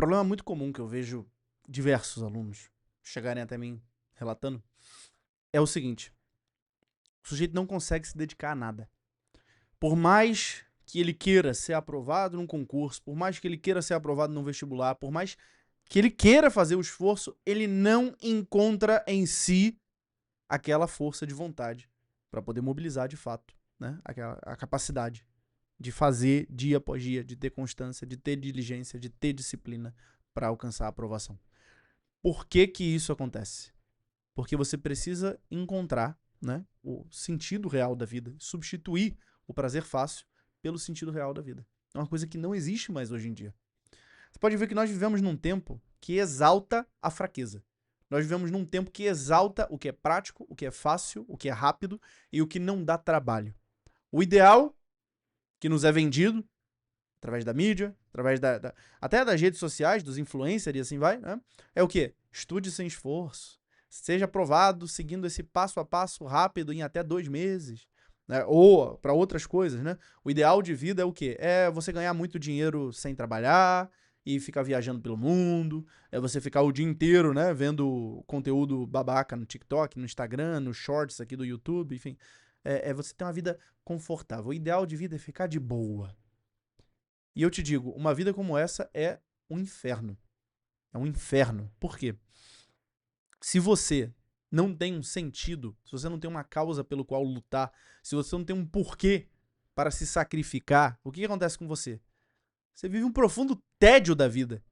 problema muito comum que eu vejo diversos alunos chegarem até mim relatando é o seguinte: o sujeito não consegue se dedicar a nada. Por mais que ele queira ser aprovado num concurso, por mais que ele queira ser aprovado num vestibular, por mais que ele queira fazer o esforço, ele não encontra em si aquela força de vontade para poder mobilizar de fato, né? A capacidade de fazer dia após dia, de ter constância, de ter diligência, de ter disciplina para alcançar a aprovação. Por que que isso acontece? Porque você precisa encontrar, né, o sentido real da vida, substituir o prazer fácil pelo sentido real da vida. É uma coisa que não existe mais hoje em dia. Você pode ver que nós vivemos num tempo que exalta a fraqueza. Nós vivemos num tempo que exalta o que é prático, o que é fácil, o que é rápido e o que não dá trabalho. O ideal que nos é vendido através da mídia, através até das redes sociais, dos influencers e assim vai, né? É o quê? Estude sem esforço. Seja aprovado seguindo esse passo a passo rápido em até 2 meses. Né? Ou para outras coisas, né? O ideal de vida é o quê? É você ganhar muito dinheiro sem trabalhar e ficar viajando pelo mundo. É você ficar o dia inteiro, né? Vendo conteúdo babaca no TikTok, no Instagram, nos shorts aqui do YouTube, enfim. É você ter uma vida confortável. O ideal de vida é ficar de boa. E eu te digo, uma vida como essa é um inferno. É um inferno. Por quê? Se você não tem um sentido, se você não tem uma causa pelo qual lutar, se você não tem um porquê para se sacrificar, o que acontece com você? Você vive um profundo tédio da vida.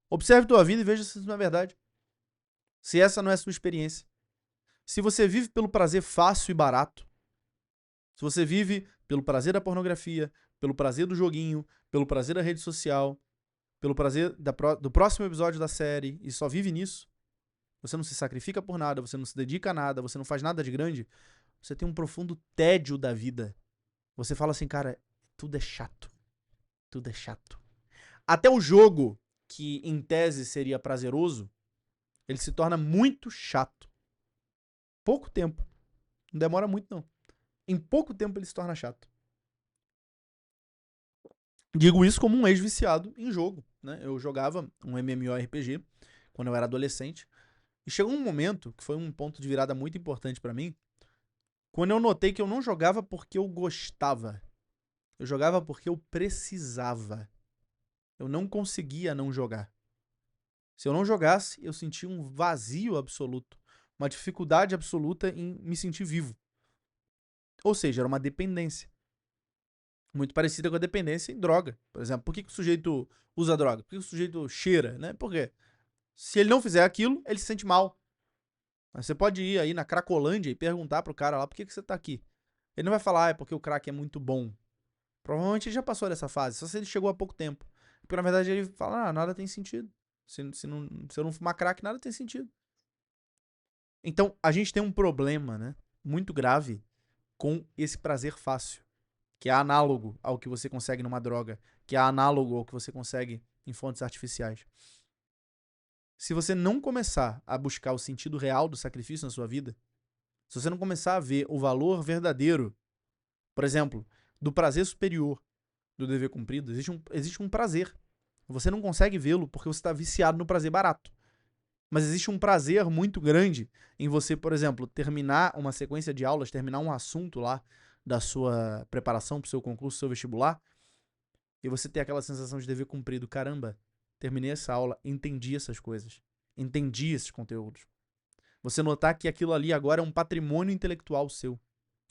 Observe tua vida e veja se isso não é verdade. Se essa não é a sua experiência. Se você vive pelo prazer fácil e barato, se você vive pelo prazer da pornografia, pelo prazer do joguinho, pelo prazer da rede social, pelo prazer do próximo episódio da série e só vive nisso, você não se sacrifica por nada, você não se dedica a nada, você não faz nada de grande, você tem um profundo tédio da vida. Você fala assim, cara, tudo é chato. Tudo é chato. Até o jogo, que em tese seria prazeroso, ele se torna muito chato. Pouco tempo. Não demora muito, não. Em pouco tempo ele se torna chato. Digo isso como um ex-viciado em jogo, né? Eu jogava um MMORPG quando eu era adolescente. E chegou um momento, que foi um ponto de virada muito importante pra mim, quando eu notei que eu não jogava porque eu gostava. Eu jogava porque eu precisava. Eu não conseguia não jogar. Se eu não jogasse, eu sentia um vazio absoluto. Uma dificuldade absoluta em me sentir vivo. Ou seja, era uma dependência. Muito parecida com a dependência em droga. Por exemplo, por que o sujeito usa droga? Por que o sujeito cheira? Né? Por quê? Se ele não fizer aquilo, ele se sente mal. Mas você pode ir aí na Cracolândia e perguntar pro cara lá por que você tá aqui. Ele não vai falar, é porque o crack é muito bom. Provavelmente ele já passou dessa fase, só se ele chegou há pouco tempo. Porque na verdade ele fala, nada tem sentido. Se eu não fumar crack, nada tem sentido. Então, a gente tem um problema, né, muito grave com esse prazer fácil, que é análogo ao que você consegue numa droga, que é análogo ao que você consegue em fontes artificiais. Se você não começar a buscar o sentido real do sacrifício na sua vida, se você não começar a ver o valor verdadeiro, por exemplo, do prazer superior do dever cumprido, existe um prazer. Você não consegue vê-lo porque você está viciado no prazer barato. Mas existe um prazer muito grande em você, por exemplo, terminar uma sequência de aulas, terminar um assunto lá da sua preparação para o seu concurso, seu vestibular, e você ter aquela sensação de dever cumprido. Caramba, terminei essa aula, entendi essas coisas, entendi esses conteúdos. Você notar que aquilo ali agora é um patrimônio intelectual seu,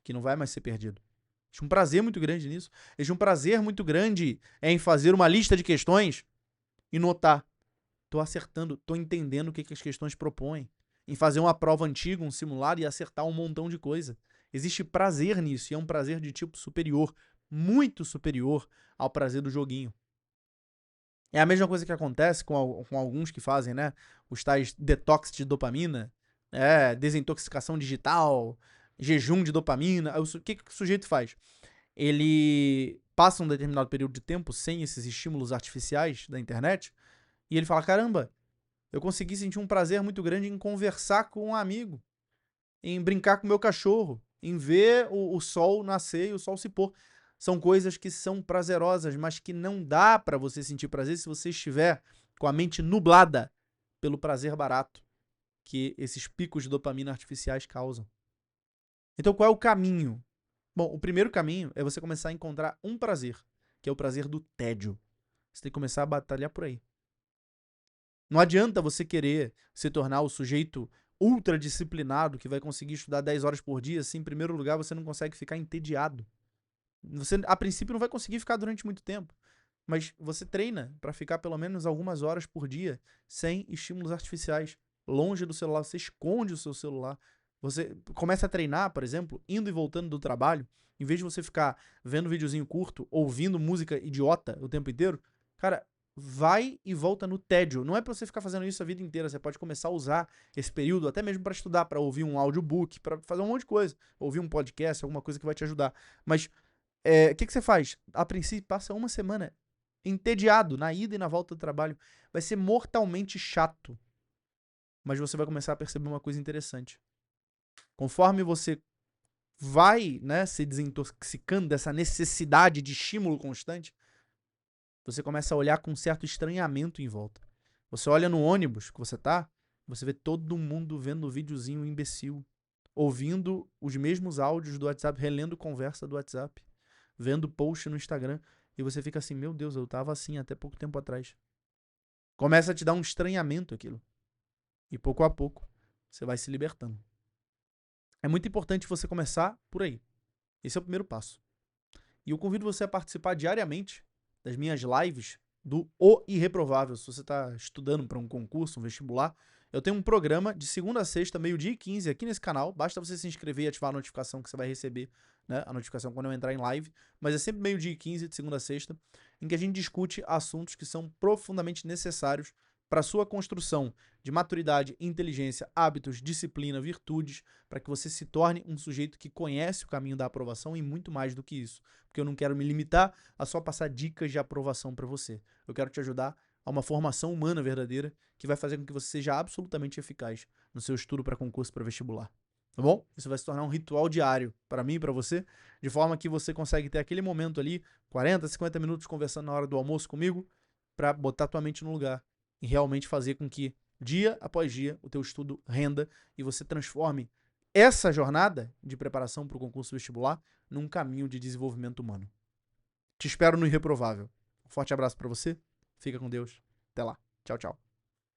que não vai mais ser perdido. Existe um prazer muito grande nisso. Existe um prazer muito grande em fazer uma lista de questões e notar. Tô acertando, tô entendendo o que as questões propõem. Em fazer uma prova antiga, um simulado e acertar um montão de coisa. Existe prazer nisso e é um prazer de tipo superior, muito superior ao prazer do joguinho. É a mesma coisa que acontece com alguns que fazem, né? Os tais detox de dopamina, desintoxicação digital, jejum de dopamina. O que o sujeito faz? Ele passa um determinado período de tempo sem esses estímulos artificiais da internet e ele fala, caramba, eu consegui sentir um prazer muito grande em conversar com um amigo, em brincar com o meu cachorro, em ver o sol nascer e o sol se pôr. São coisas que são prazerosas, mas que não dá pra você sentir prazer se você estiver com a mente nublada pelo prazer barato que esses picos de dopamina artificiais causam. Então, qual é o caminho? Bom, o primeiro caminho é você começar a encontrar um prazer, que é o prazer do tédio. Você tem que começar a batalhar por aí. Não adianta você querer se tornar o sujeito ultra disciplinado que vai conseguir estudar 10 horas por dia se, em primeiro lugar, você não consegue ficar entediado. Você, a princípio, não vai conseguir ficar durante muito tempo. Mas você treina para ficar pelo menos algumas horas por dia sem estímulos artificiais, longe do celular. Você esconde o seu celular. Você começa a treinar, por exemplo, indo e voltando do trabalho, em vez de você ficar vendo videozinho curto, ouvindo música idiota o tempo inteiro, cara, vai e volta no tédio. Não é para você ficar fazendo isso a vida inteira. Você pode começar a usar esse período até mesmo para estudar, para ouvir um audiobook, para fazer um monte de coisa, ouvir um podcast, alguma coisa que vai te ajudar. Mas o que você faz? A princípio, passa uma semana entediado na ida e na volta do trabalho. Vai ser mortalmente chato. Mas você vai começar a perceber uma coisa interessante. Conforme você vai, né, se desintoxicando dessa necessidade de estímulo constante, você começa a olhar com um certo estranhamento em volta. Você olha no ônibus que você tá, você vê todo mundo vendo o videozinho imbecil, ouvindo os mesmos áudios do WhatsApp, relendo conversa do WhatsApp, vendo post no Instagram, e você fica assim, meu Deus, eu tava assim até pouco tempo atrás. Começa a te dar um estranhamento aquilo. E pouco a pouco, você vai se libertando. É muito importante você começar por aí. Esse é o primeiro passo. E eu convido você a participar diariamente das minhas lives do O Irreprovável. Se você está estudando para um concurso, um vestibular, eu tenho um programa de segunda a sexta, meio-dia e 15, aqui nesse canal. Basta você se inscrever e ativar a notificação que você vai receber, né, a notificação quando eu entrar em live. Mas é sempre meio-dia e 15, de segunda a sexta, em que a gente discute assuntos que são profundamente necessários para a sua construção de maturidade, inteligência, hábitos, disciplina, virtudes, para que você se torne um sujeito que conhece o caminho da aprovação e muito mais do que isso. Porque eu não quero me limitar a só passar dicas de aprovação para você. Eu quero te ajudar a uma formação humana verdadeira que vai fazer com que você seja absolutamente eficaz no seu estudo para concurso para vestibular. Tá bom? Isso vai se tornar um ritual diário para mim e para você, de forma que você consegue ter aquele momento ali, 40, 50 minutos conversando na hora do almoço comigo, para botar tua mente no lugar e realmente fazer com que dia após dia o teu estudo renda e você transforme essa jornada de preparação para o concurso vestibular num caminho de desenvolvimento humano. Te espero no Irreprovável. Um forte abraço para você, fica com Deus, até lá, tchau, tchau.